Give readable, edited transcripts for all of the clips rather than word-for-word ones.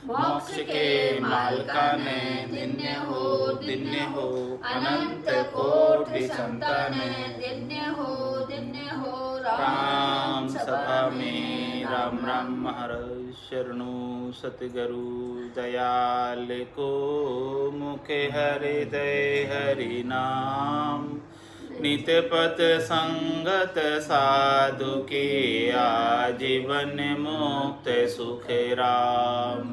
मोक्ष के मालकान दिन्य हो अनंत कोटि संतान दिन्य हो राम सभा में राम राम महाराज शरणु सतगुरु दयाल को मुखे हृदय हरि नाम नित पथ संगत साधु के आजीवन मुक्त सुख राम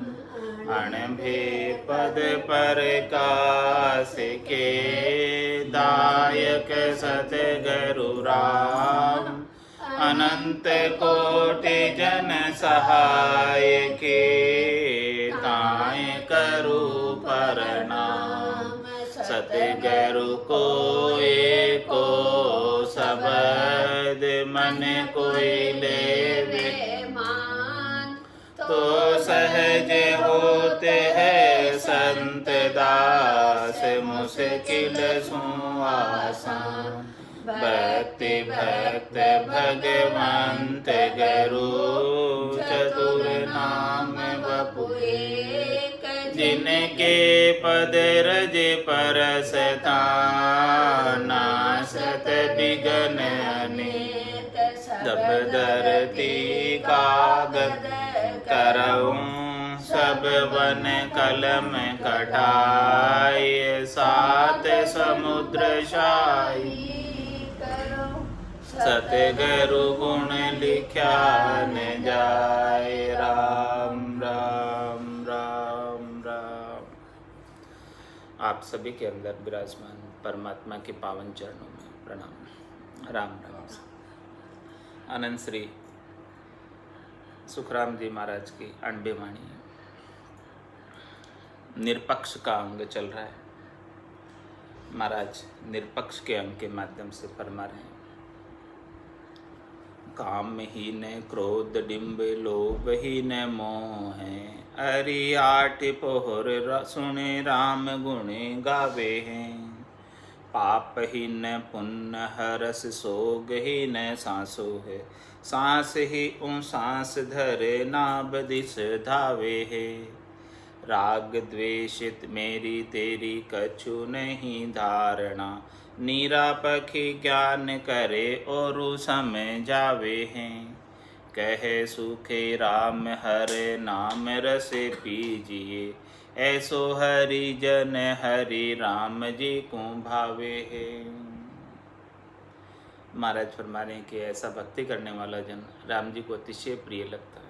अणभे पद पर कास के दायक सतगुरु राम अनंत कोटि जन सहाय के ताय करु प्रणाम सतगुरु को एको शब्द मन कोई लेवे मान तो सहज होते हैं संत दास मुश्किल सु आसान भक्ति भक्त भगवंत गुरु चतुर नाम बपु जिनके पद रज परस नासत बिगन अनेक सब धरती कागद करऊं सब वन कलम कटाई सात समुद्र शाही सतगुरु गुण लिख्या न जाए राम राम राम राम। आप सभी के अंदर विराजमान परमात्मा के पावन चरणों में प्रणाम राम राम। आनंद श्री सुखराम जी महाराज की 98 वाणी निरपक्ष का अंग चल रहा है। महाराज निरपक्ष के अंग के माध्यम से फरमा रहे हैं, काम ही न क्रोध डिम्ब लोभ ही न मोह अरि 8 पोहर सुने राम गुणे गावे हैं। पाप ही न पुण्य हरस सोग ही न सांसो है सांस ही सांस धरे नाभ दिस धावे है। राग द्वेषित मेरी तेरी कछु नहीं धारणा निरापखी ज्ञान करे और समय जावे हैं। कहे सुखे राम हरे नाम रसे पीजिए ऐसो हरि जन हरि राम जी को भावे है। महाराज फरमा रहे हैं कि ऐसा भक्ति करने वाला जन राम जी को अतिशय प्रिय लगता है।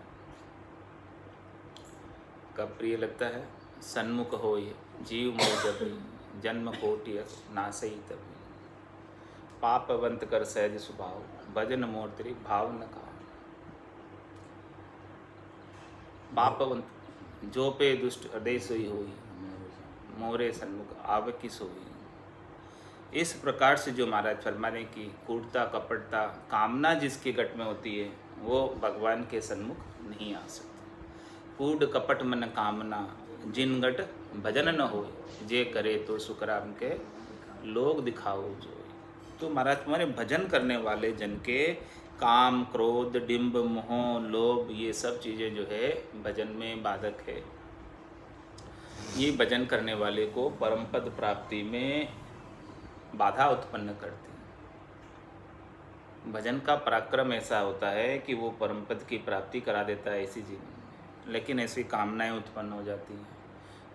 कब प्रिय लगता है? सन्मुख हो जीव मोह जन्म कोटि नासई तभी पापवंत कर सहज स्वभाव भजन मोर तेरी भाव न कहा। पापवंत जो पे दुष्ट हृदय सोई होई मोरे सन्मुख आवकी सोई। इस प्रकार से जो महाराज फरमाने की कूटता कपटता कामना जिसके गट में होती है वो भगवान के सन्मुख नहीं आ सकती। कूट कपट मन कामना जिन गट भजन न हो जे करे तो सुखराम के लोग दिखाओ जो। तो महाराज तुम्हारे भजन करने वाले जन के काम क्रोध डिंब मोह लोभ ये सब चीज़ें जो है भजन में बाधक है। ये भजन करने वाले को परम पद प्राप्ति में बाधा उत्पन्न करती है। भजन का पराक्रम ऐसा होता है कि वो परम पद की प्राप्ति करा देता है इसी जीवन में, लेकिन ऐसी कामनाएं उत्पन्न हो जाती हैं,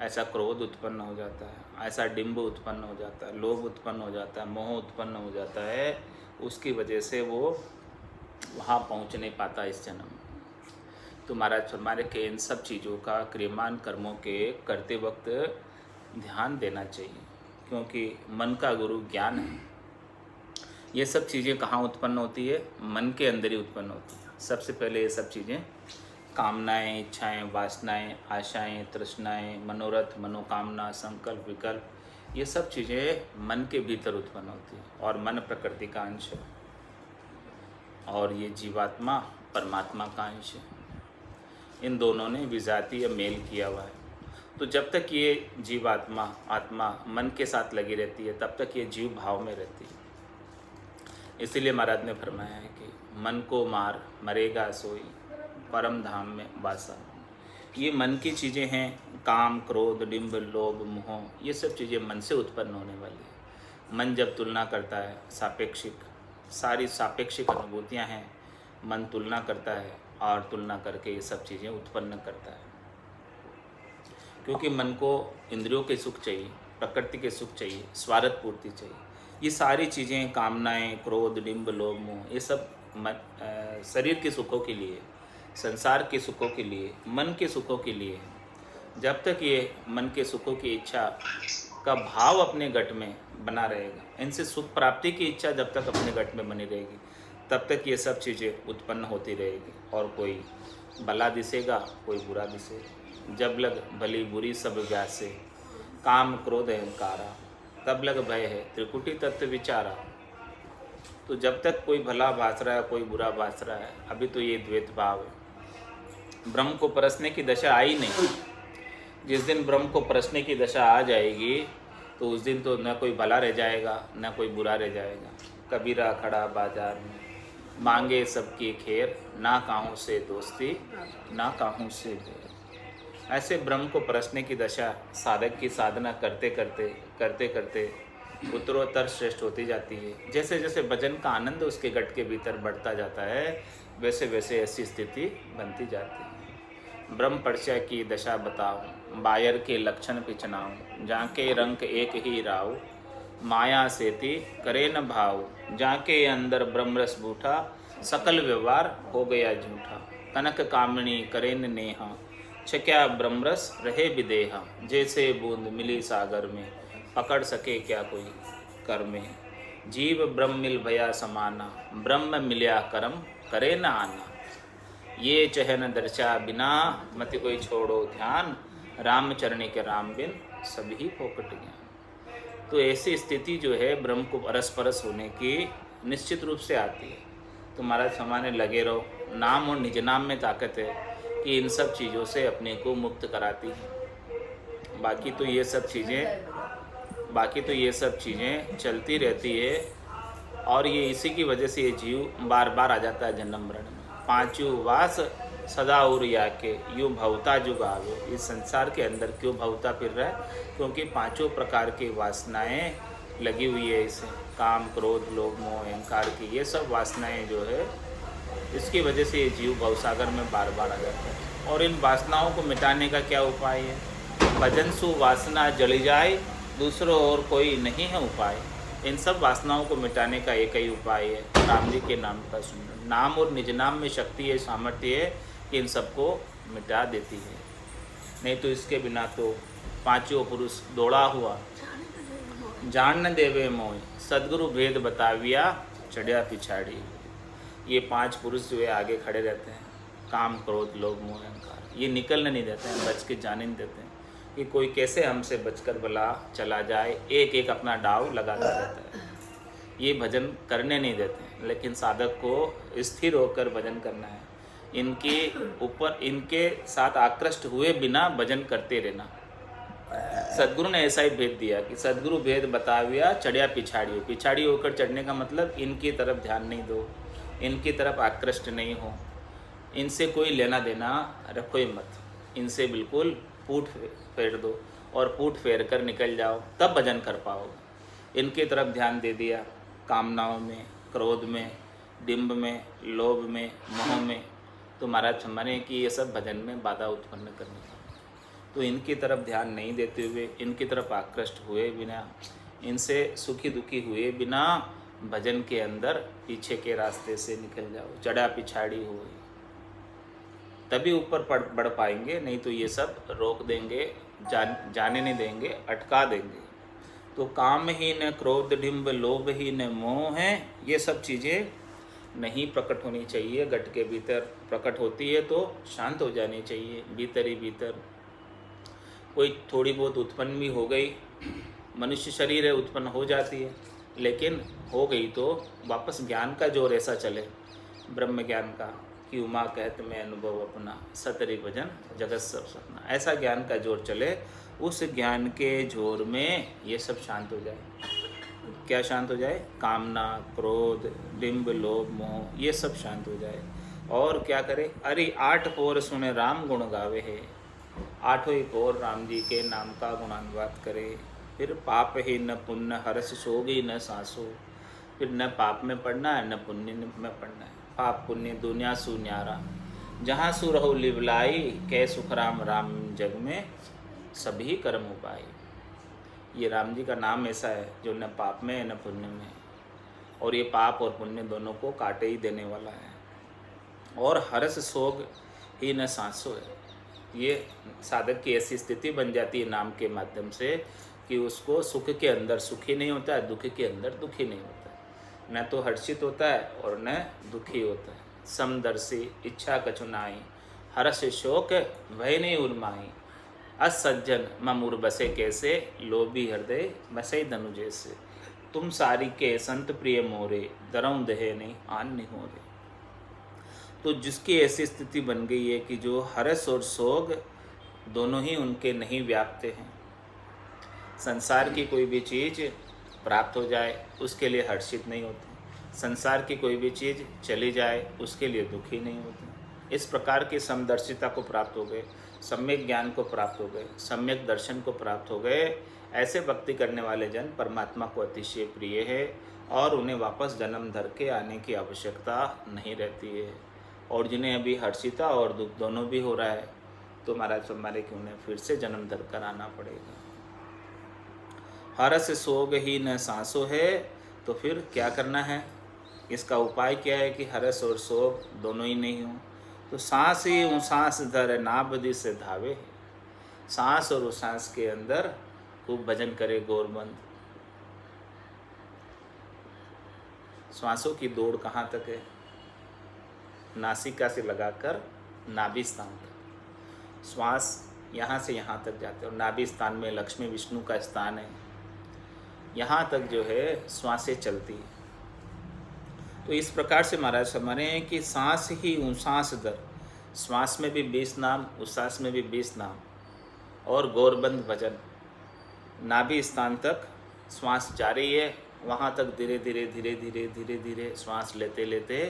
ऐसा क्रोध उत्पन्न हो जाता है, ऐसा डिंब उत्पन्न हो जाता है, लोभ उत्पन्न हो जाता है, मोह उत्पन्न हो जाता है। उसकी वजह से वो वहाँ पहुँच नहीं पाता इस जन्म में। तो महाराज फरमाने के इन सब चीज़ों का क्रियमान कर्मों के करते वक्त ध्यान देना चाहिए, क्योंकि मन का गुरु ज्ञान है। ये सब चीज़ें कहाँ उत्पन्न होती है? मन के अंदर ही उत्पन्न होती है। सबसे पहले ये सब चीज़ें कामनाएं, इच्छाएं, वासनाएं, आशाएं, तृष्णाएं, मनोरथ, मनोकामना, संकल्प, विकल्प, ये सब चीज़ें मन के भीतर उत्पन्न होती हैं और मन प्रकृति का अंश है और ये जीवात्मा परमात्मा का अंश है। इन दोनों ने विजातीय मेल किया हुआ है। तो जब तक ये जीवात्मा आत्मा मन के साथ लगी रहती है तब तक ये जीव भाव में रहती है। इसीलिए महाराज ने फरमाया है कि मन को मार मरेगा सोई परम धाम में वासा। ये मन की चीज़ें हैं। काम, क्रोध, डिंब, लोभ, मोह, ये सब चीज़ें मन से उत्पन्न होने वाली है। मन जब तुलना करता है, सापेक्षिक, सारी सापेक्षिक अनुभूतियाँ हैं, मन तुलना करता है और तुलना करके ये सब चीज़ें उत्पन्न करता है। क्योंकि मन को इंद्रियों के सुख चाहिए, प्रकृति के सुख चाहिए, स्वार्थ पूर्ति चाहिए। ये सारी चीज़ें, कामनाएं, क्रोध, डिंब, लोभ, मोह, ये सब शरीर के सुखों के लिए, संसार के सुखों के लिए, मन के सुखों के लिए। जब तक ये मन के सुखों की इच्छा का भाव अपने गट में बना रहेगा, इनसे सुख प्राप्ति की इच्छा जब तक अपने गट में बनी रहेगी, तब तक ये सब चीज़ें उत्पन्न होती रहेगी। और कोई भला दिसेगा, कोई बुरा दिसेगा। जब लग भली बुरी सब व्यासे, काम क्रोध अहंकारा, तब लग भय है त्रिकुटी तत्व विचारा। तो जब तक कोई भला भास रहा है, कोई बुरा भास रहा है, अभी तो ये द्वैत भाव है। ब्रह्म को परसने की दशा आई नहीं। जिस दिन ब्रह्म को परसने की दशा आ जाएगी, तो उस दिन तो न कोई भला रह जाएगा, न कोई बुरा रह जाएगा। कबीरा खड़ा बाजार में, मांगे सबकी खैर, ना काहूँ से दोस्ती, ना काहूँ से बैर। ऐसे ब्रह्म को परसने की दशा साधक की साधना करते करते उत्तरोत्तर श्रेष्ठ होती जाती है। जैसे जैसे भजन का आनंद उसके गट के भीतर बढ़ता जाता है, वैसे वैसे ऐसी स्थिति बनती जाती है। ब्रह्म परिचय की दशा बताओ, बायर के लक्षण पिछनाओ, जाके रंग एक ही राव, माया सेती करे न भाव, जाके अंदर ब्रह्मरस बूठा, सकल व्यवहार हो गया झूठा। कनक कामिनी करे न नेहा, छक्या ब्रह्मरस रहे विदेहा, जैसे बूंद मिली सागर में, पकड़ सके क्या कोई कर में। जीव ब्रह्म मिल भया समाना, ब्रह्म मिल्या करम करे न आना। ये चहन दर्शा बिना, मति कोई छोड़ो ध्यान, रामचरणी के राम बिन सभी फोकट ज्ञान। तो ऐसी स्थिति जो है ब्रह्म को परस होने की निश्चित रूप से आती है। तो महाराज समाने लगे रहो। नाम और निज नाम में ताकत है कि इन सब चीज़ों से अपने को मुक्त कराती है। बाकी तो ये सब चीज़ें चलती रहती है। और ये इसी की वजह से ये जीव बार बार आ जाता है जन्म मरण में। पांचों वास सदा उरिया के, यूँ भवता जुगावे। इस संसार के अंदर क्यों भवता फिर रहा है? क्योंकि पांचों प्रकार की वासनाएं लगी हुई है इसे। काम, क्रोध, लोभ, मोह, अहंकार की ये सब वासनाएं जो है, इसकी वजह से ये जीव भवसागर में बार बार आ जाता है। और इन वासनाओं को मिटाने का क्या उपाय है? भजन सु वासना जली जाए, दूसरों और कोई नहीं है उपाय। इन सब वासनाओं को मिटाने का एक ही उपाय है, राम जी के नाम का सुनना। नाम और निज नाम में शक्ति है, सामर्थ्य है कि इन सबको मिटा देती है। नहीं तो इसके बिना तो पांचों पुरुष दौड़ा हुआ, जान न देवे मोय, सदगुरु भेद बताविया, चढ़िया पिछाड़ी। ये पांच पुरुष जो है आगे खड़े रहते हैं, काम, क्रोध, लोभ, मोह, अहंकार। ये निकलने नहीं देते हैं, बच के जाने नहीं देते हैं कि कोई कैसे हमसे बचकर भला चला जाए। एक एक अपना डाव लगाता रहता है। ये भजन करने नहीं देते हैं, लेकिन साधक को स्थिर होकर भजन करना है। इनके साथ आकृष्ट हुए बिना भजन करते रहना। सदगुरु ने ऐसा ही भेद दिया कि सदगुरु भेद बताविया, चढ़िया पिछाड़ियो। पिछाड़ी होकर चढ़ने का मतलब इनकी तरफ ध्यान नहीं दो, इनकी तरफ आकृष्ट नहीं हो, इनसे कोई लेना देना रखो ही मत। इनसे बिल्कुल पूठ फेर दो और पूठ फेर कर निकल जाओ, तब भजन कर पाओगे। इनकी तरफ ध्यान दे दिया, कामनाओं में, क्रोध में, डिंब में, लोभ में, मोह में, तो महाराज क्षमाने कि ये सब भजन में बाधा उत्पन्न करने का। तो इनकी तरफ ध्यान नहीं देते हुए, इनकी तरफ आकृष्ट हुए बिना, इनसे सुखी दुखी हुए बिना भजन के अंदर पीछे के रास्ते से निकल जाओ, चढ़ा पिछाड़ी हो, तभी ऊपर बढ़ पाएंगे। नहीं तो ये सब रोक देंगे, जाने नहीं देंगे, अटका देंगे। तो काम ही न क्रोध, डिंब, लोभ ही न मोह है, ये सब चीज़ें नहीं प्रकट होनी चाहिए गट के भीतर। प्रकट होती है तो शांत हो जानी चाहिए भीतर ही भीतर। कोई थोड़ी बहुत उत्पन्न भी हो गई, मनुष्य शरीर है, उत्पन्न हो जाती है, लेकिन हो गई तो वापस ज्ञान का जोर ऐसा चले, ब्रह्म ज्ञान का, कि उमा कहत में अनुभव अपना, सतरी भजन जगत सब सपना। ऐसा ज्ञान का जोर चले, उस ज्ञान के जोर में ये सब शांत हो जाए। क्या शांत हो जाए? कामना, क्रोध, डिंब, लोभ, मोह, ये सब शांत हो जाए। और क्या करे? अरे 8 पोर सुने राम गुण गावे है, आठों एक और राम जी के नाम का गुणानुवाद करे। फिर पाप ही न पुण्य हर्ष सोगी न सांसो। फिर न पाप में पढ़ना है न पुण्य में पढ़ना है। पाप पुण्य दुनिया सु न्यारा, जहाँ सु रहो लिवलाई, कै सुख राम राम जग में सभी कर्म उपाय। ये राम जी का नाम ऐसा है जो न पाप में है न पुण्य में है, और ये पाप और पुण्य दोनों को काटे ही देने वाला है। और हर्ष सोग ही न सांसो है। ये साधक की ऐसी स्थिति बन जाती है नाम के माध्यम से कि उसको सुख के अंदर सुखी नहीं होता है, दुख के अंदर दुखी नहीं होता है। न तो हर्षित होता है और न दुखी होता है। समदर्शी इच्छा कछुनाई, हर्ष शोक भय नहीं उर्माई। असज्जन ममुर बसे कैसे, लोभी हृदय बसे धनु जैसे। तुम सारी के संत प्रिय मोरे, दरऊं दहे नहीं आन नहीं हो रे। तो जिसकी ऐसी स्थिति बन गई है कि जो हर्ष और शोक दोनों ही उनके नहीं व्यापते हैं, संसार की कोई भी चीज़ प्राप्त हो जाए उसके लिए हर्षित नहीं होते, संसार की कोई भी चीज़ चली जाए उसके लिए दुखी नहीं होते। इस प्रकार की समदर्शिता को प्राप्त हो गए, सम्यक ज्ञान को प्राप्त हो गए, सम्यक दर्शन को प्राप्त हो गए, ऐसे भक्ति करने वाले जन परमात्मा को अतिशय प्रिय है और उन्हें वापस जन्म धर के आने की आवश्यकता नहीं रहती है। और जिन्हें अभी हर्षिता और दुख दोनों भी हो रहा है तो महाराज फरमाने कि उन्हें फिर से जन्म धर कर आना पड़ेगा। हर्ष सोग ही न सांसो है, तो फिर क्या करना है? इसका उपाय क्या है कि हर्ष और शोक दोनों ही नहीं हो? तो सांस ही ऊँ सांस धर नाभि से धावे। सांस और उस सांस के अंदर खूब भजन करे गौरबंद। श्वासों की दौड़ कहाँ तक है? नासिका से लगाकर नाभि स्थान तक। श्वास यहाँ से यहाँ तक जाते हैं और नाभि स्थान में लक्ष्मी विष्णु का स्थान है, यहाँ तक जो है श्वासें चलती है। तो इस प्रकार से महाराज समझ रहे हैं कि सांस ही उसांस दर, श्वास में भी 20 नाम, उसास में भी 20 नाम, और गौरबंद भजन। नाभि स्थान तक श्वास जा रही है, वहाँ तक धीरे धीरे धीरे धीरे धीरे धीरे श्वास लेते लेते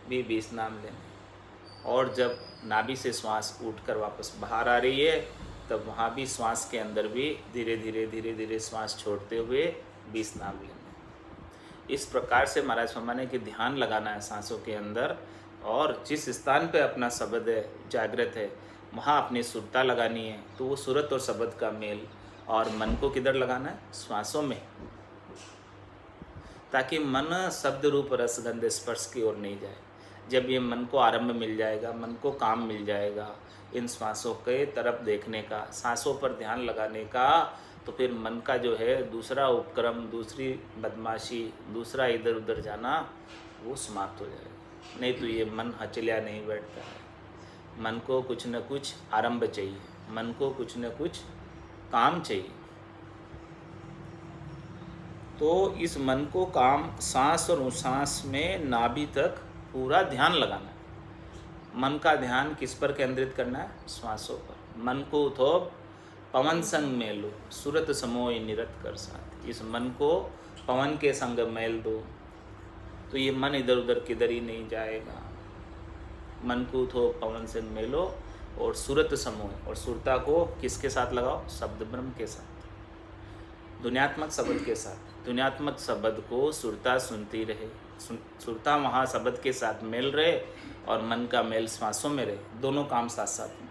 भी 20 नाम लेने। और जब नाभि से श्वास उठकर वापस बाहर आ रही है तब वहाँ भी श्वास के अंदर भी धीरे धीरे धीरे धीरे श्वास छोड़ते हुए 20 नाम लेने। इस प्रकार से महाराज फरमाने कि ध्यान लगाना है सांसों के अंदर, और जिस स्थान पे अपना शब्द है जागृत है वहाँ अपनी सुरता लगानी है। तो वो सुरत और शब्द का मेल, और मन को किधर लगाना है? श्वासों में, ताकि मन शब्द रूप रसगंध स्पर्श की ओर नहीं जाए। जब ये मन को आरंभ मिल जाएगा, मन को काम मिल जाएगा इन श्वासों के तरफ देखने का, सांसों पर ध्यान लगाने का, तो फिर मन का जो है दूसरा उपक्रम, दूसरी बदमाशी, दूसरा इधर उधर जाना वो समाप्त हो जाएगा। नहीं तो ये मन हचलिया नहीं बैठता है। मन को कुछ न कुछ आरंभ चाहिए, मन को कुछ न कुछ काम चाहिए। तो इस मन को काम सांस और उसांस में नाभि तक पूरा ध्यान लगाना है। मन का ध्यान किस पर केंद्रित करना है? श्वासों पर। मन को थोप पवन संग में लो, सूरत समोय निरत कर साथ। इस मन को पवन के संग मेल दो तो ये मन इधर उधर किधर ही नहीं जाएगा। मन को थोप पवन संग में लो और सूरत समोय, और सुरता को किसके साथ लगाओ? शब्द ब्रह्म के साथ, दुनियात्मक शब्द के साथ। दुनियात्मक शब्द को सुरता सुनती रहे, सुरता वहाँ शब्द के साथ मेल रहे और मन का मेल श्वासों में रहे, दोनों काम साथ साथ में।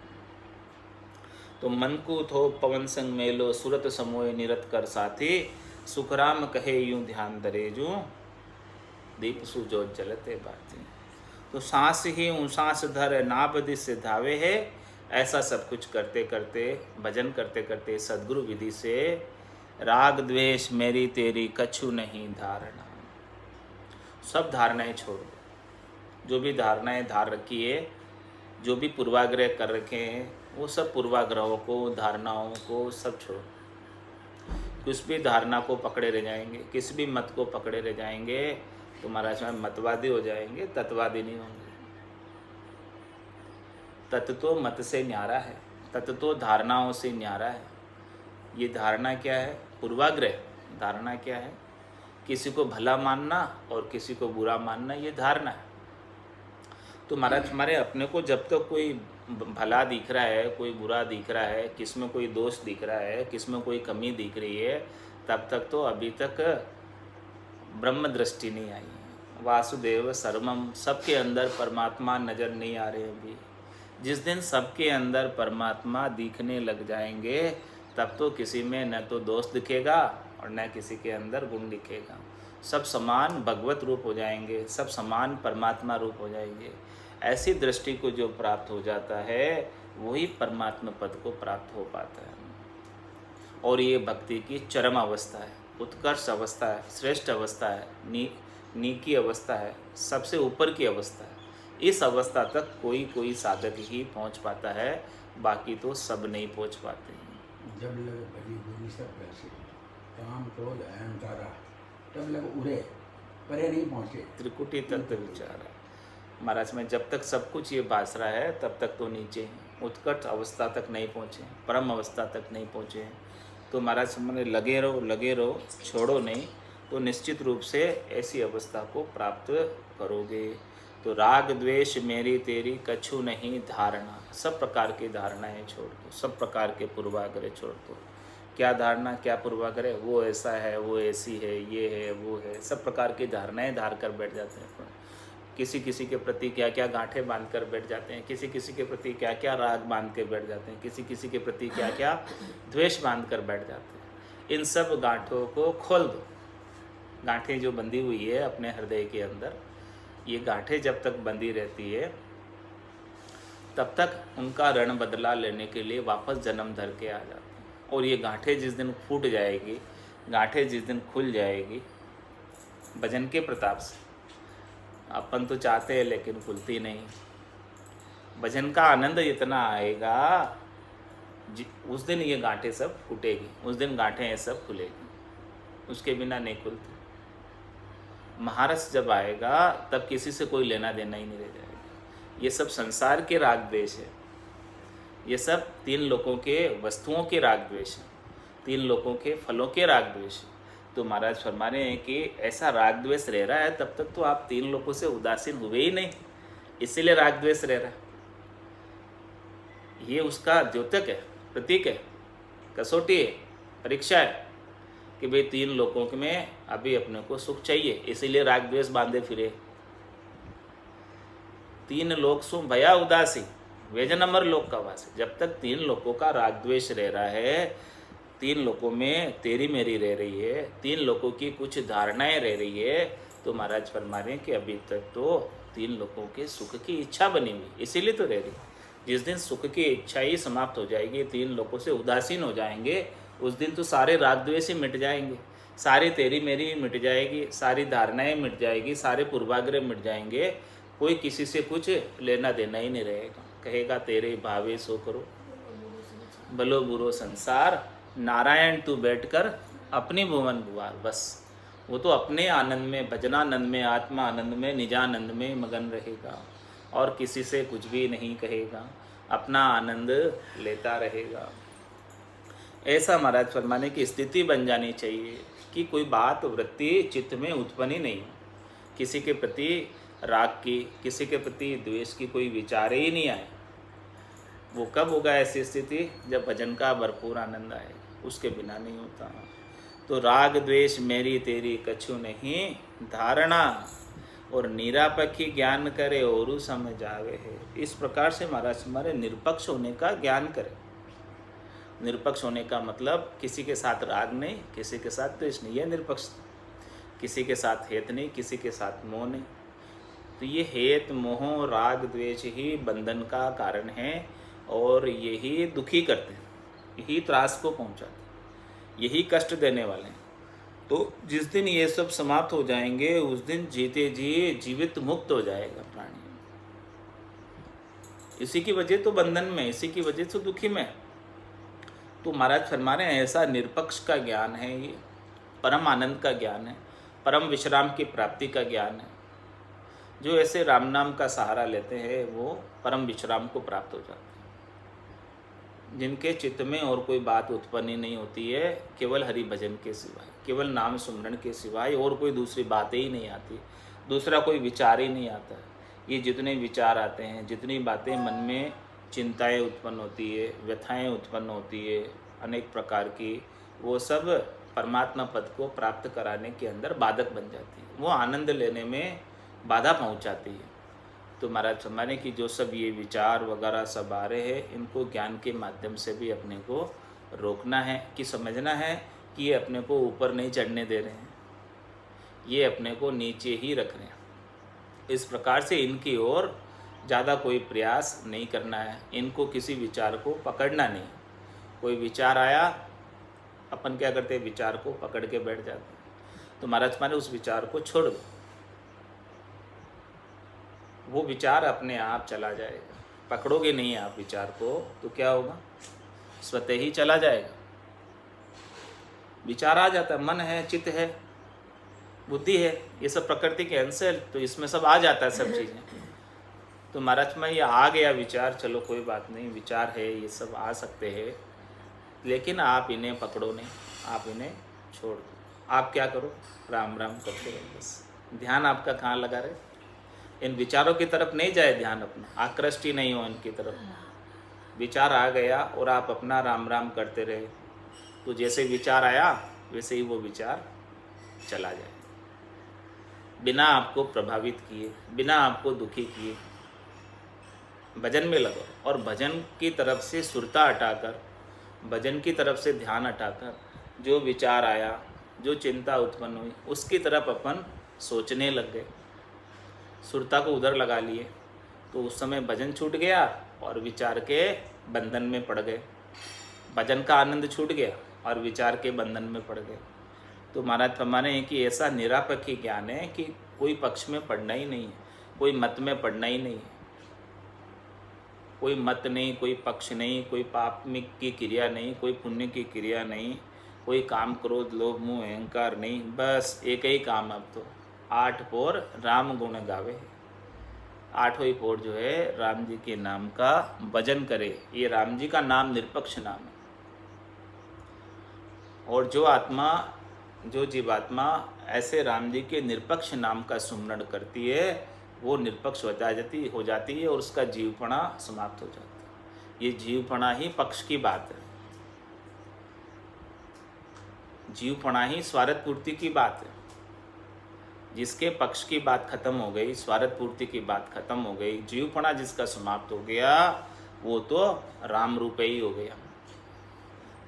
तो मन को थो पवन संग मेलो, सूरत समोय निरत कर साथी। सुखराम कहे यूं ध्यान धरे जो, दीप सुजोत जलते बाती। तो सांस ही ऊँ सांस धर नाभि से धावे है। ऐसा सब कुछ करते करते, भजन करते करते सद्गुरु विधि से राग द्वेष मेरी तेरी कछु नहीं धारणा, सब धारणाएं छोड़ दो। जो भी धारणाएं धार रखी है, जो भी पूर्वाग्रह कर रखे हैं, वो सब पूर्वाग्रहों को, धारणाओं को सब छोड़। किस भी धारणा को पकड़े रह जाएंगे, किसी भी मत को पकड़े रह जाएंगे तो महाराज में मतवादी हो जाएंगे, तत्ववादी नहीं होंगे। तत्व तो मत से न्यारा है, तत्व तो धारणाओं से न्यारा है। ये धारणा क्या है? पूर्वाग्रह। धारणा क्या है? किसी को भला मानना और किसी को बुरा मानना, ये धारणा है। तो महाराज हमारे अपने को जब तक कोई भला दिख रहा है, कोई बुरा दिख रहा है, किस में कोई दोष दिख रहा है, किस में कोई कमी दिख रही है, तब तक तो अभी तक ब्रह्म दृष्टि नहीं आई है। वासुदेव सर्वम, सबके अंदर परमात्मा नज़र नहीं आ रहे अभी। जिस दिन सबके अंदर परमात्मा दिखने लग जाएंगे तब तो किसी में न तो दोष दिखेगा और न किसी के अंदर गुण दिखेगा। सब समान भगवत रूप हो जाएंगे, सब समान परमात्मा रूप हो जाएंगे। ऐसी दृष्टि को जो प्राप्त हो जाता है वही परमात्मा पद को प्राप्त हो पाता है। और ये भक्ति की चरम अवस्था है, उत्कर्ष अवस्था है, श्रेष्ठ अवस्था है, नीकी अवस्था है, सबसे ऊपर की अवस्था है। इस अवस्था तक कोई साधक ही पहुंच पाता है, बाकी तो सब नहीं पहुंच पाते हैं। जब लग भली बुरी सब वैसे, काम क्रोध अहंकारा, तब लग उड़े, परे नहीं पहुँचे। त्रिकुटी तत्व विचार है महाराज में। जब तक सब कुछ ये भास रहा है तब तक तो नीचे हैं, उत्कट अवस्था तक नहीं पहुँचे, परम अवस्था तक नहीं पहुँचे। तो महाराज मैंने लगे रहो, छोड़ो नहीं, तो निश्चित रूप से ऐसी अवस्था को प्राप्त करोगे। तो राग द्वेष मेरी तेरी कछु नहीं धारणा, सब प्रकार की धारणाएं छोड़ दो, सब प्रकार के पूर्वाग्रह छोड़ दो। क्या धारणा, क्या पूर्वाग्रह, वो ऐसा है, वो ऐसी है, ये है, वो है, सब प्रकार की धारणाएं धार कर बैठ जाते हैं। किसी किसी के प्रति क्या क्या गांठें बांध कर बैठ जाते हैं, किसी किसी के प्रति क्या क्या राग बांध के बैठ जाते हैं, किसी किसी के प्रति क्या क्या द्वेष बांध कर बैठ जाते हैं। इन सब गांठों को खोल दो। गांठें जो बंधी हुई है अपने हृदय के अंदर, ये गांठें जब तक बंधी रहती है तब तक उनका ऋण बदला लेने के लिए वापस जन्म धर के आ जाते हैं। और ये गांठें जिस दिन फूट जाएगी, गांठें जिस दिन खुल जाएगी भजन के प्रताप से, अपन तो चाहते हैं लेकिन खुलती नहीं। भजन का आनंद इतना आएगा उस दिन ये गांठें सब फूटेगी, उस दिन गांठें ये सब खुलेगी, उसके बिना नहीं खुलती। महारस जब आएगा तब किसी से कोई लेना देना ही नहीं रह जाएगा। ये सब संसार के राग द्वेष है, ये सब तीन लोगों के वस्तुओं के राग द्वेष है, तीन लोगों के फलों के राग द्वेष है। तो महाराज फरमा रहे हैं कि ऐसा राग द्वेष रह रहा है तब तक तो आप तीन लोगों से उदासीन हुए ही नहीं, इसीलिए राग द्वेष रह रहा है। ये उसका द्योतक है, प्रतीक है, कसौटी है, परीक्षा है कि भाई तीन लोगों में अभी अपने को सुख चाहिए, इसीलिए राग द्वेष बांधे फिरे। तीन लोग सुन भया उदासी वेजन अमर लोक का वास। जब तक तीन लोगों का राग द्वेष रह रहा है, तीन लोगों में तेरी मेरी रह रही है, तीन लोगों की कुछ धारणाएं रह रही है, तो महाराज फरमा रहे हैं कि अभी तक तो तीन लोगों के सुख की इच्छा बनी हुई, इसीलिए तो रह रही। जिस दिन सुख की इच्छा ही समाप्त हो जाएगी, तीन लोगों से उदासीन हो जाएंगे, उस दिन तो सारे राग द्वेष ही मिट जाएंगे, सारी तेरी मेरी मिट जाएगी, सारी धारणाएं मिट जाएगी, सारे पूर्वाग्रह मिट जाएंगे। कोई किसी से कुछ लेना देना ही नहीं रहेगा। कहेगा तेरे भावे सो करो, भलो बुरो संसार, नारायण तू बैठकर अपनी भुवन बुआर। बस वो तो अपने आनंद में, भजनानंद में, आत्मा आनंद में, निजानंद में मगन रहेगा और किसी से कुछ भी नहीं कहेगा, अपना आनंद लेता रहेगा। ऐसा महाराज फरमाने की स्थिति बन जानी चाहिए कि कोई बात वृत्ति चित्त में उत्पन्न ही नहीं हो, किसी के प्रति राग की, किसी के प्रति द्वेष की कोई विचार ही नहीं आए। वो कब होगा ऐसी स्थिति? जब भजन का भरपूर आनंद आए, उसके बिना नहीं होता। तो राग द्वेष मेरी तेरी कछु नहीं धारणा, और निरापक्षी ज्ञान करे और समझ आवे है। इस प्रकार से महाराज हमारे निरपक्ष होने का ज्ञान करें। निरपक्ष होने का मतलब किसी के साथ राग नहीं, किसी के साथ द्वेष नहीं, यह निरपक्ष। किसी के साथ हेत नहीं, किसी के साथ मोह नहीं। तो ये हेत मोह राग द्वेष ही बंधन का कारण है और यही दुखी करते हैं, यही त्रास को पहुंचाते हैं, यही कष्ट देने वाले हैं। तो जिस दिन ये सब समाप्त हो जाएंगे उस दिन जीते जी जीवित मुक्त हो जाएगा प्राणी। इसी की वजह तो बंधन में, इसी की वजह से दुखी में। तो महाराज फरमा रहे हैं ऐसा निरपक्ष का ज्ञान है, ये परम आनंद का ज्ञान है, परम विश्राम की प्राप्ति का ज्ञान है। जो ऐसे राम नाम का सहारा लेते हैं वो परम विश्राम को प्राप्त हो जाते हैं। जिनके चित्त में और कोई बात उत्पन्न ही नहीं होती है, केवल हरि भजन के सिवाय, केवल नाम सुमरण के सिवाय और कोई दूसरी बातें ही नहीं आती, दूसरा कोई विचार ही नहीं आता। ये जितने विचार आते हैं, जितनी बातें मन में चिंताएं उत्पन्न होती है, व्यथाएं उत्पन्न होती है, अनेक प्रकार की, वो सब परमात्मा पद को प्राप्त कराने के अंदर बाधक बन जाती है, वो आनंद लेने में बाधा पहुंचाती है। तो महाराज फरमाने कि जो सब ये विचार वगैरह सब आ रहे हैं, इनको ज्ञान के माध्यम से भी अपने को रोकना है, कि समझना है कि ये अपने को ऊपर नहीं चढ़ने दे रहे हैं, ये अपने को नीचे ही रख रहे हैं। इस प्रकार से इनकी ओर ज़्यादा कोई प्रयास नहीं करना है, इनको किसी विचार को पकड़ना नहीं। कोई विचार आया, अपन क्या करते हैं, विचार को पकड़ के बैठ जाते हैं। तो महाराज माने उस विचार को छोड़ दो, वो विचार अपने आप चला जाएगा। पकड़ोगे नहीं आप विचार को तो क्या होगा, स्वतः ही चला जाएगा। विचार आ जाता है, मन है, चित्त है, बुद्धि है, ये सब प्रकृति के अंश है, तो इसमें सब आ जाता है सब चीज़ें। तो महाराज में ये आ गया विचार, चलो कोई बात नहीं, विचार है, ये सब आ सकते हैं, लेकिन आप इन्हें पकड़ो नहीं, आप इन्हें छोड़ दो। आप क्या करो, राम राम करते रहो बस। ध्यान आपका कहाँ लगा रहे, इन विचारों की तरफ नहीं जाए ध्यान अपना, आकृष्ट ही नहीं हो इनकी तरफ। विचार आ गया और आप अपना राम राम करते रहे, तो जैसे विचार आया वैसे ही वो विचार चला जाए, बिना आपको प्रभावित किए, बिना आपको दुखी किए। भजन में लगो, और भजन की तरफ से सुरता हटाकर, भजन की तरफ से ध्यान हटाकर, जो विचार आया, जो चिंता उत्पन्न हुई, उसकी तरफ अपन सोचने लग गए, सुरता को उधर लगा लिए, तो उस समय भजन छूट गया और विचार के बंधन में पड़ गए। भजन का आनंद छूट गया और विचार के बंधन में पड़ गए। तो महाराज फरमाने हैं कि ऐसा निरापक्षी ज्ञान है कि कोई पक्ष में पढ़ना ही नहीं है, कोई मत में पढ़ना ही नहीं है, कोई मत नहीं, कोई पक्ष नहीं, कोई पाप की क्रिया नहीं, कोई पुण्य की क्रिया नहीं, कोई काम क्रोध लोभ मोह अहंकार नहीं, बस एक ही काम। अब तो 8 पोर राम गुण गावे, 8वें ही पोर जो है राम जी के नाम का भजन करे। ये राम जी का नाम निरपक्ष नाम है, और जो आत्मा, जो जीवात्मा ऐसे राम जी के निरपक्ष नाम का सुमरण करती है, वो निरपक्ष हो जाती है और उसका जीवपणा समाप्त हो जाता है। ये जीवपणा ही पक्ष की बात है, जीवपणा ही स्वार्थ पूर्ति की बात है। जिसके पक्ष की बात खत्म हो गई, स्वार्थ पूर्ति की बात खत्म हो गई, जीवपणा जिसका समाप्त हो गया, वो तो राम रूप ही हो गया।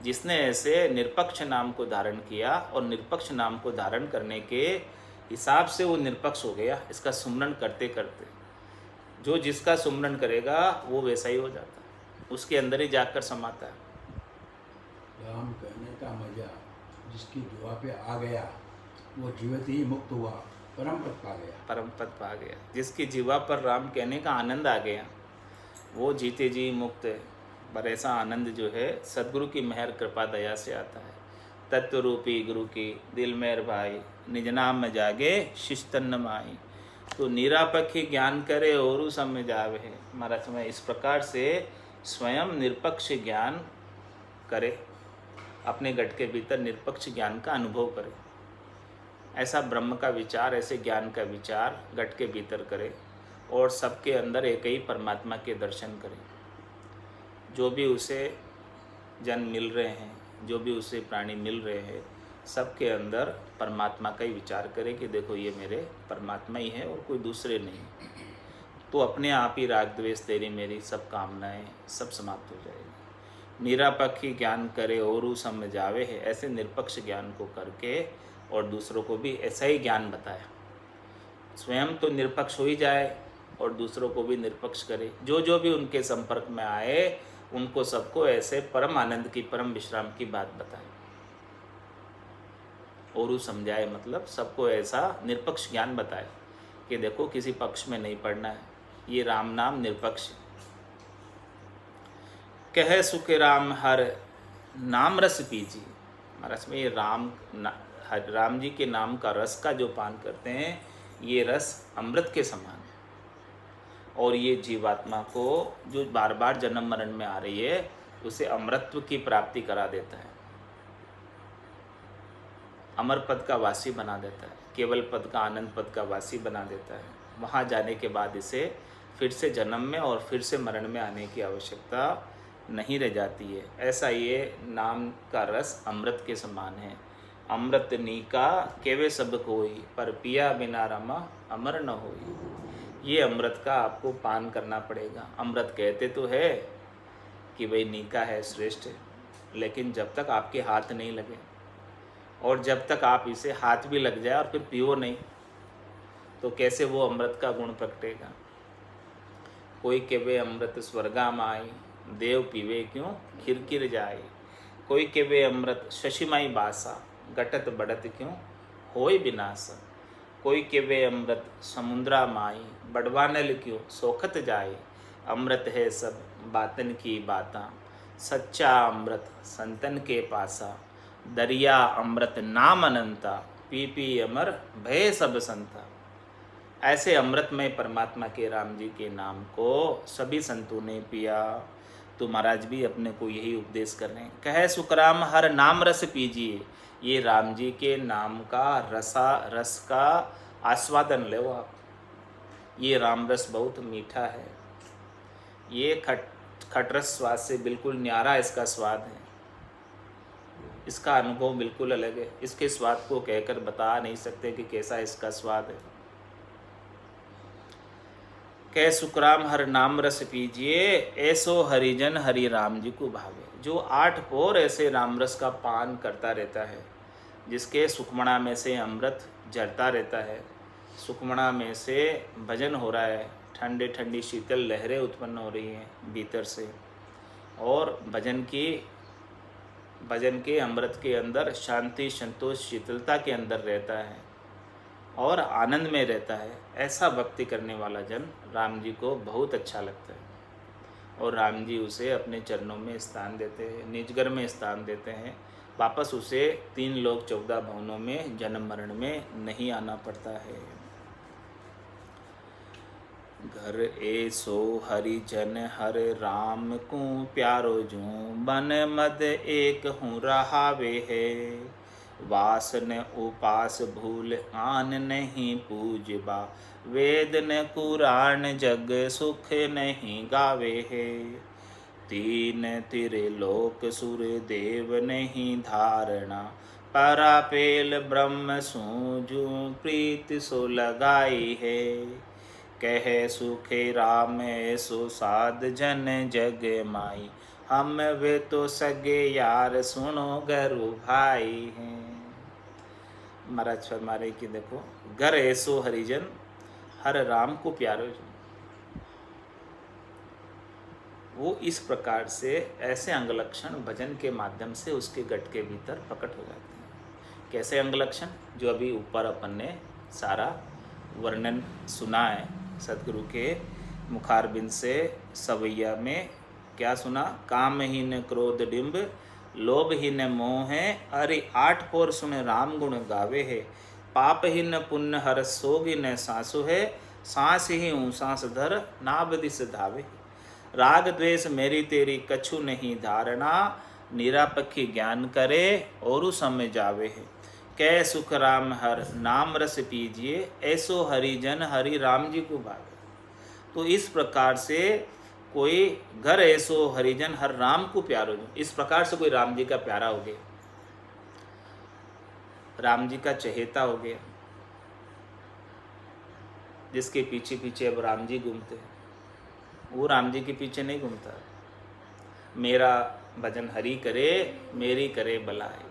जिसने ऐसे निरपक्ष नाम को धारण किया और निरपक्ष नाम को धारण करने के हिसाब से वो निरपक्ष हो गया, इसका सुमरण करते करते। जो जिसका सुमरण करेगा वो वैसा ही हो जाता है, उसके अंदर ही जाकर समाता है। राम कहने का मजा जिसकी जुआ पे आ गया, वो जीवित ही मुक्त हुआ, परम पद पा गया। परम पद पा गया। जिसकी जीवा पर राम कहने का आनंद आ गया, वो जीते जी मुक्त है। पर ऐसा आनंद जो है सदगुरु की मेहर कृपा दया से आता है। तत्व रूपी गुरु की दिल मेहर भाई, निज नाम में जागे शिस्तन माई। तो निरापक्षी ज्ञान करे और सब जावे है। महाराज में इस प्रकार से स्वयं निरपक्ष ज्ञान करे, अपने गट के भीतर निरपक्ष ज्ञान का अनुभव करे। ऐसा ब्रह्म का विचार, ऐसे ज्ञान का विचार गट के भीतर करे और सबके अंदर एक ही परमात्मा के दर्शन करे। जो भी उसे जन मिल रहे हैं, जो भी उसे प्राणी मिल रहे हैं, सबके अंदर परमात्मा का ही विचार करे कि देखो ये मेरे परमात्मा ही है और कोई दूसरे नहीं। तो अपने आप ही राग द्वेष तेरी मेरी सब कामनाएं सब समाप्त हो जाएगी। निरापक्षी ज्ञान करे और समझावे है, ऐसे निरपक्ष ज्ञान को करके और दूसरों को भी ऐसा ही ज्ञान बताया। स्वयं तो निरपक्ष हो ही जाए और दूसरों को भी निरपक्ष करे। जो जो भी उनके संपर्क में आए उनको सबको ऐसे परम आनंद की, परम विश्राम की बात बताए और समझाए, मतलब सबको ऐसा निरपक्ष ज्ञान बताए कि देखो किसी पक्ष में नहीं पड़ना है, ये राम नाम निरपक्ष। कह सुख राम हर नाम रस पीजी। महाराज में ये राम जी के नाम का रस का जो पान करते हैं, ये रस अमृत के समान है। और ये जीवात्मा को जो बार बार जन्म मरण में आ रही है, उसे अमरत्व की प्राप्ति करा देता है, अमर पद का वासी बना देता है, केवल पद का, आनंद पद का वासी बना देता है। वहाँ जाने के बाद इसे फिर से जन्म में और फिर से मरण में आने की आवश्यकता नहीं रह जाती है। ऐसा ये नाम का रस अमृत के समान है। अमृत नीका केवे सब कोई, पर पिया बिना रमा अमर न होई। ये अमृत का आपको पान करना पड़ेगा। अमृत कहते तो है कि भाई नीका है, श्रेष्ठ है, लेकिन जब तक आपके हाथ नहीं लगे और जब तक आप इसे हाथ भी लग जाए और फिर पियो नहीं, तो कैसे वो अमृत का गुण प्रगटेगा। कोई केवे अमृत स्वर्गा माई, देव पीवे क्यों खिरकिर जाए। कोई केवे अमृत शशिमाई बासा, घटत बढ़त क्यों होय विनाश। कोई केवे अमृत समुद्रा माई, बड़वानल क्यों सोखत जाए। अमृत है सब बातन की बाता, सच्चा अमृत संतन के पासा। दरिया अमृत नाम अनंता, पी पी अमर भय सब संता। ऐसे अमृतमय परमात्मा के राम जी के नाम को सभी संतों ने पिया। तो महाराज भी अपने को यही उपदेश कर रहे हैं। कहे सुखराम हर नाम रस पीजिए। ये राम जी के नाम का रस का आस्वादन लो आप। ये राम रस बहुत मीठा है। ये खटरस स्वाद से बिल्कुल न्यारा इसका स्वाद है। इसका अनुभव बिल्कुल अलग है। इसके स्वाद को कहकर बता नहीं सकते कि कैसा इसका स्वाद है। कह सुखराम हर नाम रस पीजिए, ऐसो हरिजन हरि राम जी को भावे। जो 8 पौर ऐसे राम रस का पान करता रहता है, जिसके सुखमणा में से अमृत झरता रहता है, सुखमणा में से भजन हो रहा है, ठंडी ठंडी शीतल लहरें उत्पन्न हो रही हैं भीतर से, और भजन के अमृत के अंदर शांति संतोष शीतलता के अंदर रहता है और आनंद में रहता है। ऐसा भक्ति करने वाला जन राम जी को बहुत अच्छा लगता है और राम जी उसे अपने चरणों में स्थान देते हैं, निजगर में स्थान देते हैं। वापस उसे 3 लोक 14 भवनों में जन्म मरण में नहीं आना पड़ता है। घर ऐसो हरिजन हर राम को प्यारो जो, बन मद एक हूँ रहावे है। वासन उपास भूल आन नहीं पूजबा, वेद न कुरान जग सुख नहीं गावे है। 3 तिरे लोक सुर देव नहीं धारणा, परापेल ब्रह्म सूजू प्रीत सो लगाई है। कहे सुखे राम सो साध जन जग माई, हम वे तो सगे यार सुनो गरु भाई हैं। महाराज फरमारे कि देखो, घर ऐसो हरिजन हर राम को प्यारो जो। वो इस प्रकार से ऐसे अंगलक्षण भजन के माध्यम से उसके गट के भीतर प्रकट हो जाते हैं। कैसे अंगलक्षण? जो अभी ऊपर अपन ने सारा वर्णन सुना है सदगुरु के मुखारबिंद से। सवैया में क्या सुना? कामहीन क्रोध डिंब, लोभहीन मोह है, अरे 8 पौर सुन राम गुण गावे है। पापहीन पुण्य हर सोगी न सासु है, सांस ही सांस धर नाभ दिस धावे। राग द्वेष मेरी तेरी कछु नहीं धारणा, निरापक्षी ज्ञान करे और समय जावे है। कै सुख राम हर नाम रस पीजिए, ऐसो हरिजन हरि राम जी को भावे। तो इस प्रकार से कोई घर ऐसो हरिजन हर राम को प्यारो जो, इस प्रकार से कोई राम जी का प्यारा हो गया, राम जी का चहेता हो गया, जिसके पीछे पीछे अब राम जी घूमते हैं। वो राम जी के पीछे नहीं घूमता। मेरा भजन हरि करे, मेरी करे बलाए।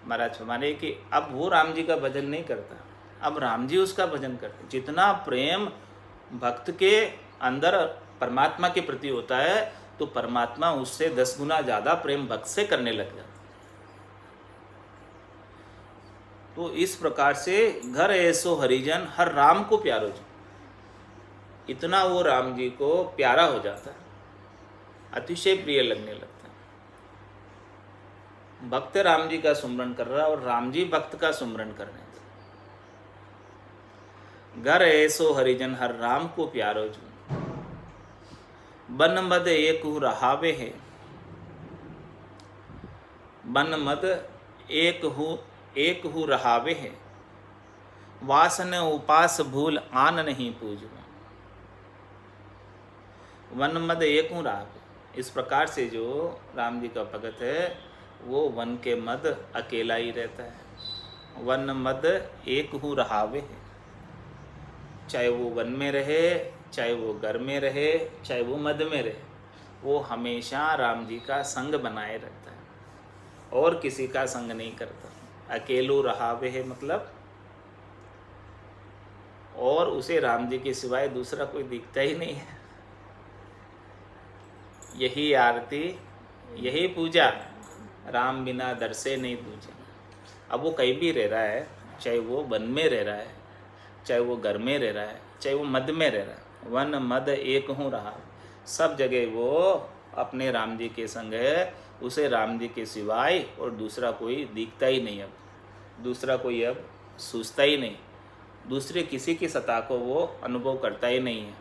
महाराज हमारे कि अब वो राम जी का भजन नहीं करता, अब राम जी उसका भजन करते। जितना प्रेम भक्त के अंदर परमात्मा के प्रति होता है, तो परमात्मा उससे 10 गुना ज़्यादा प्रेम भक्त से करने लग जाता। तो इस प्रकार से घर ऐसो हरिजन हर राम को प्यारो जो, इतना वो राम जी को प्यारा हो जाता है, अतिशय प्रिय लगने लगता है। भक्त राम जी का सुमरन कर रहा है और राम जी भक्त का सुमरन कर रहे हैं। घर ऐसो हरिजन हर राम को प्यारो जो, बन मद एक हूँ रहावे है। बन मद एक हूँ रहावे है, वासन उपास भूल आन नहीं पूजवा। वन मद एक हूँ राव। इस प्रकार से जो राम जी का भगत है वो वन के मद अकेला ही रहता है। वन मद एक हूँ रहावे है, चाहे वो वन में रहे, चाहे वो घर में रहे, चाहे वो मद में रहे, वो हमेशा राम जी का संग बनाए रखता है और किसी का संग नहीं करता। अकेलो रहावे है मतलब और उसे राम जी के सिवाय दूसरा कोई दिखता ही नहीं है। यही आरती, यही पूजा, राम बिना दर से नहीं पूजा। अब वो कहीं भी रह रहा है, चाहे वो वन में रह रहा है, चाहे वो घर में रह रहा है, चाहे वो मद में रह रहा है, वन मद एक हूँ रहा, सब जगह वो अपने राम जी के संग है। उसे राम जी के सिवाय और दूसरा कोई दिखता ही नहीं। अब दूसरा कोई अब सूझता ही नहीं, दूसरे किसी की सत्ता को वो अनुभव करता ही नहीं है,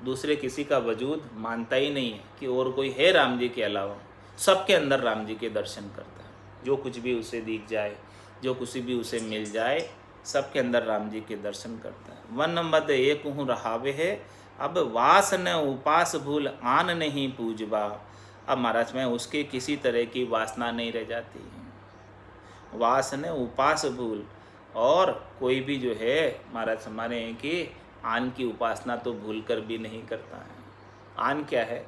दूसरे किसी का वजूद मानता ही नहीं है कि और कोई है राम जी के अलावा। सबके अंदर राम जी के दर्शन करता है। जो कुछ भी उसे दिख जाए, जो कुछ भी उसे मिल जाए, सबके अंदर राम जी के दर्शन करता है। वन मद एक हूँ रहावे है, अब वास न उपास भूल आन नहीं पूजबा। अब महाराज में उसके किसी तरह की वासना नहीं रह जाती है। वास न उपास भूल, और कोई भी जो है महाराज हमारे हैं कि आन की उपासना तो भूल कर भी नहीं करता है। आन क्या है?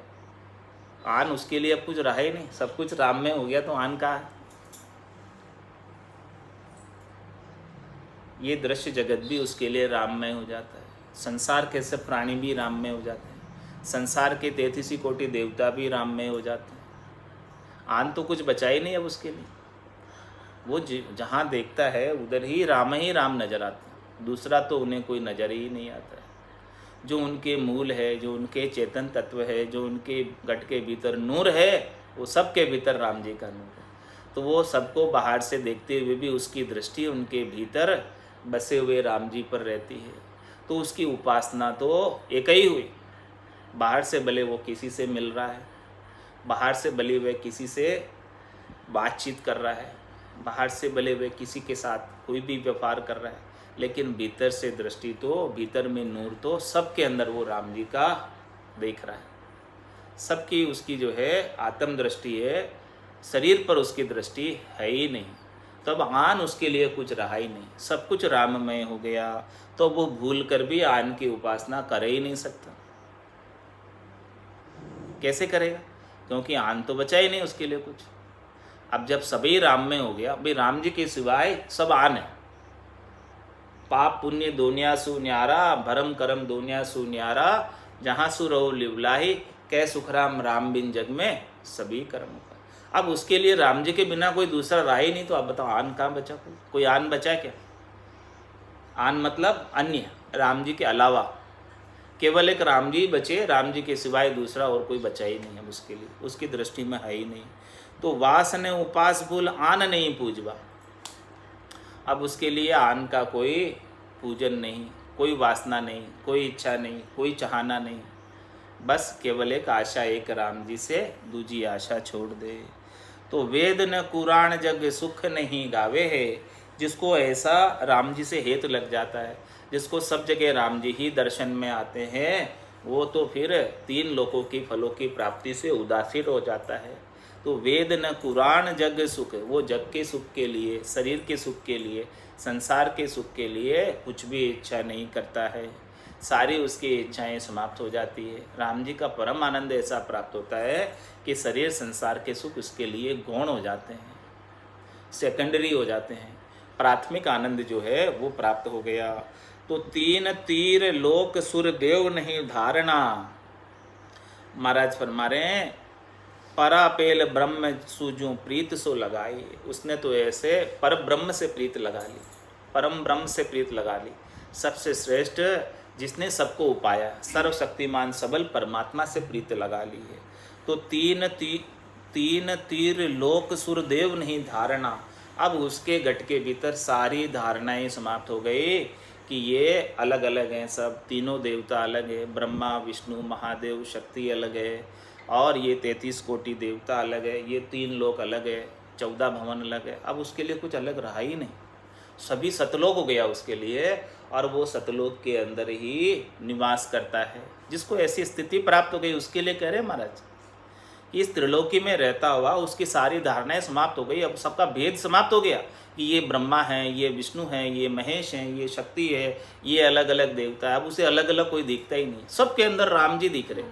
आन उसके लिए अब कुछ रहा ही नहीं, सब कुछ राम में हो गया, तो आन कहाँ है? ये दृश्य जगत भी उसके लिए राममय हो जाता है। संसार के सब प्राणी भी राममय हो जाते हैं। संसार के 33 कोटि देवता भी राममय हो जाते हैं। आन तो कुछ बचा ही नहीं अब उसके लिए। वो जहाँ देखता है उधर ही राम नजर आते हैं, दूसरा तो उन्हें कोई नजर ही नहीं आता है। जो उनके मूल है, जो उनके चेतन तत्व है, जो उनके गट के भीतर नूर है, वो सबके भीतर राम जी का नूर है। तो वो सबको बाहर से देखते हुए भी उसकी दृष्टि उनके भीतर बसे हुए राम जी पर रहती है। तो उसकी उपासना तो एक ही हुई। बाहर से भले वो किसी से मिल रहा है, बाहर से भले वह किसी से बातचीत कर रहा है, बाहर से भले वह किसी के साथ कोई भी व्यापार कर रहा है, लेकिन भीतर से दृष्टि तो, भीतर में नूर तो सबके अंदर वो राम जी का देख रहा है। सबकी उसकी जो है आत्म दृष्टि है, शरीर पर उसकी दृष्टि है ही नहीं। तब आन उसके लिए कुछ रहा ही नहीं, सब कुछ राममय हो गया। तो वो भूल कर भी आन की उपासना कर ही नहीं सकता। कैसे करेगा? क्योंकि आन तो बचा ही नहीं उसके लिए कुछ। अब जब सभी राम में हो गया, भाई राम जी के सिवाय सब आन है। पाप पुण्य दोनिया सु न्यारा, भरम करम दोनिया सु न्यारा, जहाँ सु रहो लिवलाही, कै सुखराम राम बिन जग में सभी कर्म का। अब उसके लिए राम जी के बिना कोई दूसरा रहा ही नहीं। तो आप बताओ आन कहाँ बचा? कोई आन बचा क्या? आन मतलब अन्य, राम जी के अलावा केवल एक राम जी बचे, राम जी के सिवाय दूसरा और कोई बचा ही नहीं है उसके लिए, उसकी दृष्टि में है ही नहीं। तो वास ने उपास भूल आन नहीं पूजबा। अब उसके लिए आन का कोई पूजन नहीं, कोई वासना नहीं, कोई इच्छा नहीं, कोई चाहना नहीं। बस केवल एक आशा, एक राम जी से दूजी आशा छोड़ दे। तो वेद न कुरान जग सुख नहीं गावे है। जिसको ऐसा राम जी से हेतु लग जाता है, जिसको सब जगह राम जी ही दर्शन में आते हैं, वो तो फिर 3 लोकों की फलों की प्राप्ति से उदासीन हो जाता है। तो वेद न कुरान जग सुख, वो जग के सुख के लिए, शरीर के सुख के लिए, संसार के सुख के लिए कुछ भी इच्छा नहीं करता है। सारी उसकी इच्छाएं समाप्त हो जाती है। राम जी का परम आनंद ऐसा प्राप्त होता है कि शरीर संसार के सुख उसके लिए गौण हो जाते हैं, सेकेंडरी हो जाते हैं। प्राथमिक आनंद जो है वो प्राप्त हो गया। तो 3 तीर लोक सुर देव नहीं धारणा। महाराज फरमा रहे हैं, परापेल ब्रह्म सूजू प्रीत सो लगाई। उसने तो ऐसे पर ब्रह्म से प्रीत लगा ली, परम ब्रह्म से प्रीत लगा ली, सबसे श्रेष्ठ जिसने सबको उपाया, सर्वशक्तिमान सबल परमात्मा से प्रीत लगा ली है। तो 3 तीर लोक सुर देव नहीं धारणा। अब उसके गट के भीतर सारी धारणाएं समाप्त हो गई कि ये अलग अलग हैं, सब तीनों देवता अलग है, ब्रह्मा विष्णु महादेव शक्ति अलग है, और ये 33 कोटि देवता अलग है, ये 3 लोक अलग है, 14 भवन अलग है। अब उसके लिए कुछ अलग रहा ही नहीं। सभी सतलोक हो गया उसके लिए, और वो सतलोक के अंदर ही निवास करता है। जिसको ऐसी स्थिति प्राप्त हो गई उसके लिए कह रहे महाराज कि इस त्रिलोकी में रहता हुआ उसकी सारी धारणाएं समाप्त हो गई। अब सबका भेद समाप्त हो गया कि ये ब्रह्मा है, ये विष्णु है, ये महेश हैं, ये शक्ति है, ये अलग अलग देवता है। अब उसे अलग अलग कोई दिखता ही नहीं, सबके अंदर राम जी दिख रहे।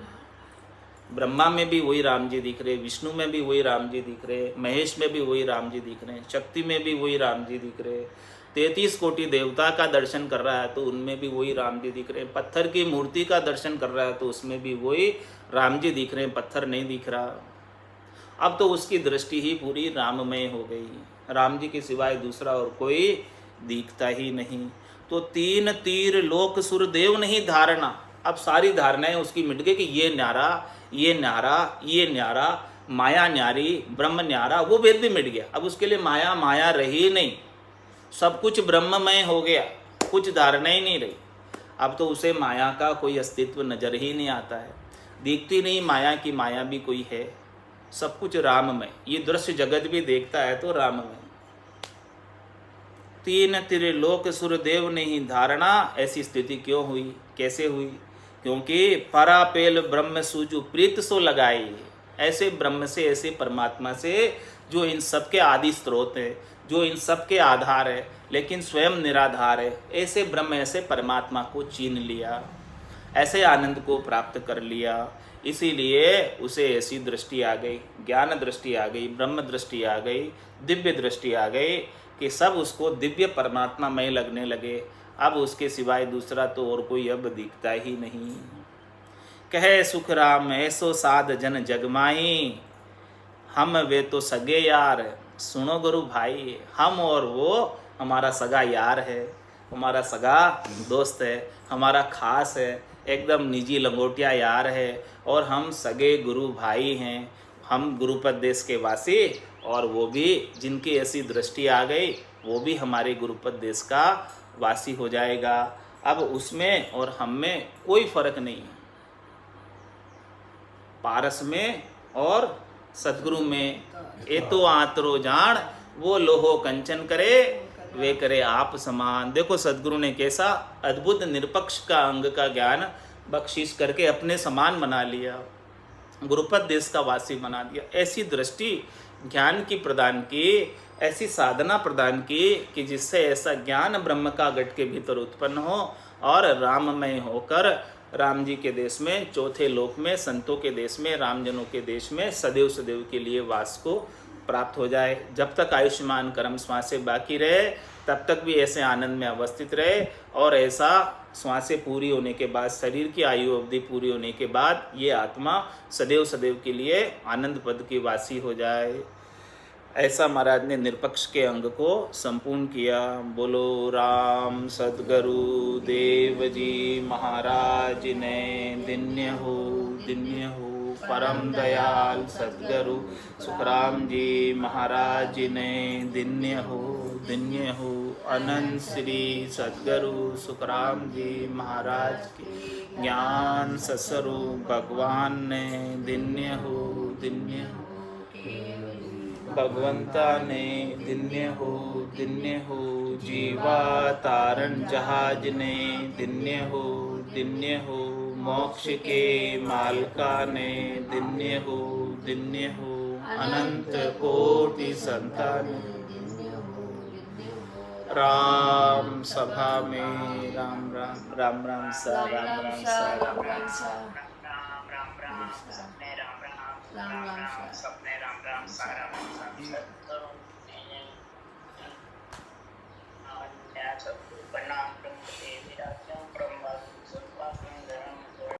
ब्रह्मा में भी वही राम जी दिख रहे, विष्णु में भी वही राम जी दिख रहे, महेश में भी वही राम जी दिख रहे, शक्ति में भी वही राम जी दिख रहे। 33 कोटि देवता का दर्शन कर रहा है तो उनमें भी वही राम जी दिख रहे हैं। पत्थर की मूर्ति का दर्शन कर रहा है तो उसमें भी वही राम जी दिख रहे हैं, पत्थर नहीं दिख रहा। अब तो उसकी दृष्टि ही पूरी राममय हो गई, राम जी के सिवाय दूसरा और कोई दिखता ही नहीं। तो 3 तीर लोक सुर देव नहीं धारणा। अब सारी धारणाएं उसकी मिट गई कि ये न्यारा, ये न्यारा, ये न्यारा, माया न्यारी, ब्रह्म न्यारा, वो भेद भी मिट गया। अब उसके लिए माया माया रही नहीं, सब कुछ ब्रह्ममय हो गया, कुछ धारणा ही नहीं रही। अब तो उसे माया का कोई अस्तित्व नजर ही नहीं आता है, दिखती नहीं माया की माया भी कोई है, सब कुछ राममय। ये दृश्य जगत भी देखता है तो राममय। 3 त्रिलोक सुरदेव नहीं धारणा। ऐसी स्थिति क्यों हुई, कैसे हुई? क्योंकि परापेल ब्रह्म सूजु प्रीत सो लगाई। ऐसे ब्रह्म से, ऐसे परमात्मा से जो इन सब के आदि स्रोत है, जो इन सब के आधार है लेकिन स्वयं निराधार है, ऐसे ब्रह्म, ऐसे परमात्मा को चीन लिया, ऐसे आनंद को प्राप्त कर लिया। इसीलिए उसे ऐसी दृष्टि आ गई, ज्ञान दृष्टि आ गई, ब्रह्म दृष्टि आ गई, दिव्य दृष्टि आ गई कि सब उसको दिव्य परमात्मा में लगने लगे। अब उसके सिवाय दूसरा तो और कोई अब दिखता ही नहीं। कहे सुख राम ऐसो साध जन जगमाई, हम वे तो सगे यार। सुनो गुरु भाई, हम और वो हमारा सगा यार है, हमारा सगा दोस्त है, हमारा खास है, एकदम निजी लंगोटिया यार है, और हम सगे गुरु भाई हैं। हम गुरुपद देश के वासी, और वो भी जिनकी ऐसी दृष्टि आ गई वो भी हमारे गुरुपद देश का वासी हो जाएगा। अब उसमें और हम में कोई फर्क नहीं है, पारस में और सदगुरु में। ए तो आतरो जान वो लोहो कंचन करे, वे करे आप समान। देखो सदगुरु ने कैसा अद्भुत निरपक्ष का अंग का ज्ञान बख्शिश करके अपने समान बना लिया, गुरुपद देश का वासी बना दिया। ऐसी दृष्टि ज्ञान की प्रदान की, ऐसी साधना प्रदान की कि जिससे ऐसा ज्ञान ब्रह्म का घट के भीतर उत्पन्न हो और राममय होकर राम जी के देश में, चौथे लोक में, संतों के देश में, रामजनों के देश में सदैव सदैव के लिए वास को प्राप्त हो जाए। जब तक आयुष्मान कर्म श्वासें बाकी रहे तब तक भी ऐसे आनंद में अवस्थित रहे, और ऐसा श्वासें पूरी होने के बाद, शरीर की आयु अवधि पूरी होने के बाद ये आत्मा सदैव सदैव के लिए आनंद पद की वासी हो जाए। ऐसा महाराज ने निरपक्ष के अंग को संपूर्ण किया। बोलो राम सद्गुरु देव जी महाराज ने दिन्य हो, दिन्य हो। परम दयाल सद्गुरु सुखराम जी महाराज ने दिन्य हो, दिन्य हो। अनंत श्री सद्गुरु सुखराम जी महाराज के ज्ञान सस्वरूप भगवान ने दिन्य हो, दिन्य हो। भगवंता ने दिन्य हो, दिन्य हो। जीवा तारण जहाज ने दिन्य हो, दिन्य हो। मोक्ष के मालका ने दिन्य हो, दिन्य हो। अनंत कोटि संतान राम सभा में राम राम राम राम सा राम राम सा राम राम सा सपने राम राम सा राम राम सा प्रणाम